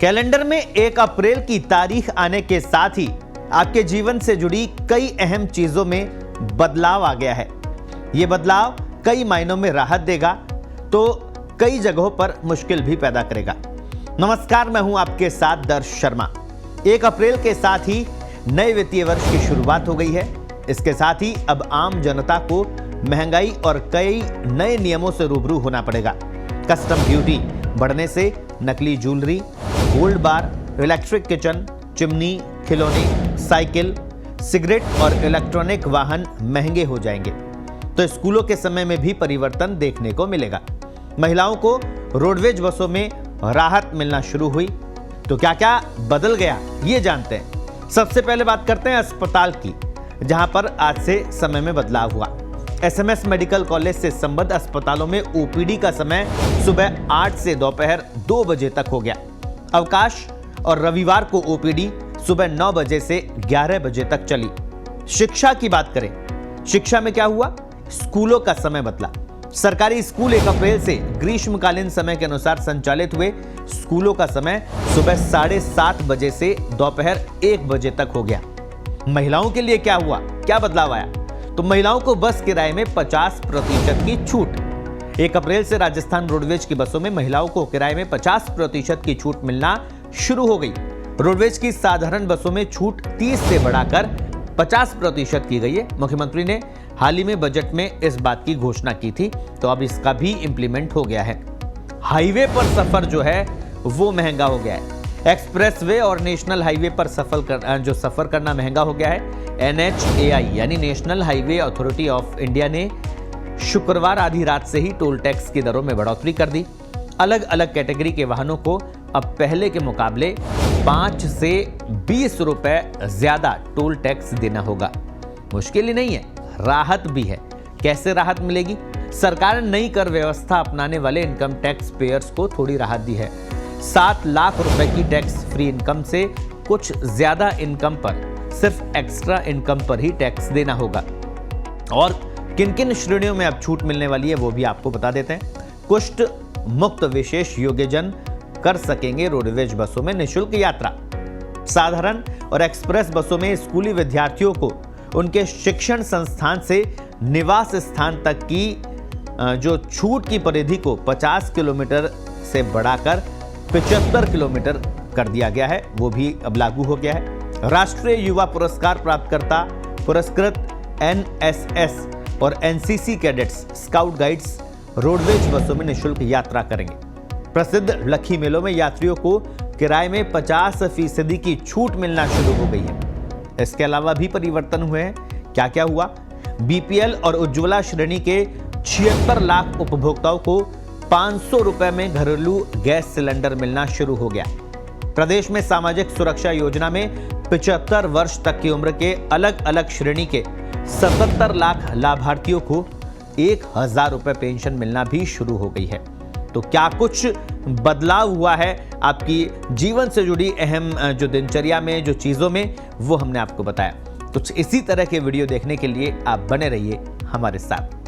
Calendar में 1 अप्रैल की तारीख आने के साथ ही आपके जीवन से जुड़ी कई अहम चीजों में बदलाव आ गया है। यह बदलाव कई मायनों में राहत देगा तो कई जगहों पर मुश्किल भी पैदा करेगा। नमस्कार, मैं हूं आपके साथ दर्श शर्मा। 1 अप्रैल के साथ ही नए वित्तीय वर्ष की शुरुआत हो गई है। इसके साथ ही अब आम जनता को महंगाई और कई नए नियमों से रूबरू होना पड़ेगा। कस्टम ड्यूटी बढ़ने से नकली ज्वेलरी, गोल्ड बार, इलेक्ट्रिक किचन, चिमनी, खिलौने, साइकिल, सिगरेट और इलेक्ट्रॉनिक वाहन महंगे हो जाएंगे। तो स्कूलों के समय में भी परिवर्तन देखने को मिलेगा। महिलाओं को रोडवेज बसों में राहत मिलना शुरू हुई। तो क्या क्या बदल गया ये जानते हैं। सबसे पहले बात करते हैं अस्पताल की, जहां पर आज से समय में बदलाव हुआ। एसएमएस मेडिकल कॉलेज से संबद्ध अस्पतालों में ओपीडी का समय सुबह 8 से दोपहर 2 बजे तक हो गया। अवकाश और रविवार को ओपीडी सुबह 9 बजे से 11 बजे तक चली। शिक्षा की बात करें, शिक्षा में क्या हुआ? स्कूलों का समय बदला। सरकारी स्कूल 1 अप्रैल से ग्रीष्मकालीन समय के अनुसार संचालित हुए। स्कूलों का समय सुबह 7:30 बजे से दोपहर 1 बजे तक हो गया। महिलाओं के लिए क्या हुआ, क्या बदलाव आया? तो महिलाओं को बस किराए में 50% की छूट। 1 अप्रैल से राजस्थान रोडवेज की बसों में महिलाओं को किराए में 50% की छूट मिलना शुरू हो गई। रोडवेज की साधारण बसों में छूट 30 से बढ़ाकर 50% की गई है। मुख्यमंत्री ने हाल ही में बजट में इस बात की घोषणा की थी, तो अब इसका भी इंप्लीमेंट हो गया है। हाईवे पर सफर जो है वो महंगा हो गया है। एक्सप्रेसवे और नेशनल हाईवे पर सफर करना महंगा हो गया है। NHAI यानी national highway authority of India ने शुक्रवार आधी रात से ही टोल टैक्स की दरों में बढ़ोतरी कर दी। अलग अलग कैटेगरी के वाहनों को अब पहले के मुकाबले 5 से 20 रुपए ज्यादा टोल टैक्स देना होगा। मुश्किल ही नहीं है, राहत भी है। कैसे राहत मिलेगी? सरकार ने नई कर व्यवस्था अपनाने वाले इनकम टैक्स पेयर्स को थोड़ी राहत दी है। 7 लाख रुपए की टैक्स फ्री इनकम से कुछ ज्यादा इनकम पर सिर्फ एक्स्ट्रा इनकम पर ही टैक्स देना होगा। और किन किन श्रेणियों में अब छूट मिलने वाली है वो भी आपको बता देते हैं। कुष्ठ मुक्त विशेष योग्यजन कर सकेंगे रोडवेज बसों में निःशुल्क यात्रा। साधारण और एक्सप्रेस बसों में स्कूली विद्यार्थियों को उनके शिक्षण संस्थान से निवास स्थान तक की जो छूट की परिधि को 50 किलोमीटर से बढ़ाकर 75 किलोमीटर कर दिया गया है, वो भी अब लागू हो गया है। राष्ट्रीय युवा पुरस्कार प्राप्तकर्ता पुरस्कृत NSS और NCC cadets, scout guides roadways बसों में निःशुल्क यात्रा करेंगे। प्रसिद्ध लखी मेलों में यात्रियों को किराए में 50% की छूट मिलना शुरू हो गई है। इसके अलावा भी परिवर्तन हुए हैं। क्या क्या हुआ? BPL और उज्ज्वला श्रेणी के 76 लाख उपभोक्ताओं को 500 रुपए में घरेलू गैस सिलेंडर मिलना शुरू हो गया। प्रदेश में सामाजिक सुरक्षा योजना में 75 वर्ष तक की उम्र के अलग अलग श्रेणी के 77 लाख लाभार्थियों को 1000 रुपए पेंशन मिलना भी शुरू हो गई है। तो क्या कुछ बदलाव हुआ है आपकी जीवन से जुड़ी अहम जो दिनचर्या में, जो चीजों में, वो हमने आपको बताया। कुछ इसी तरह के वीडियो देखने के लिए आप बने रहिए हमारे साथ।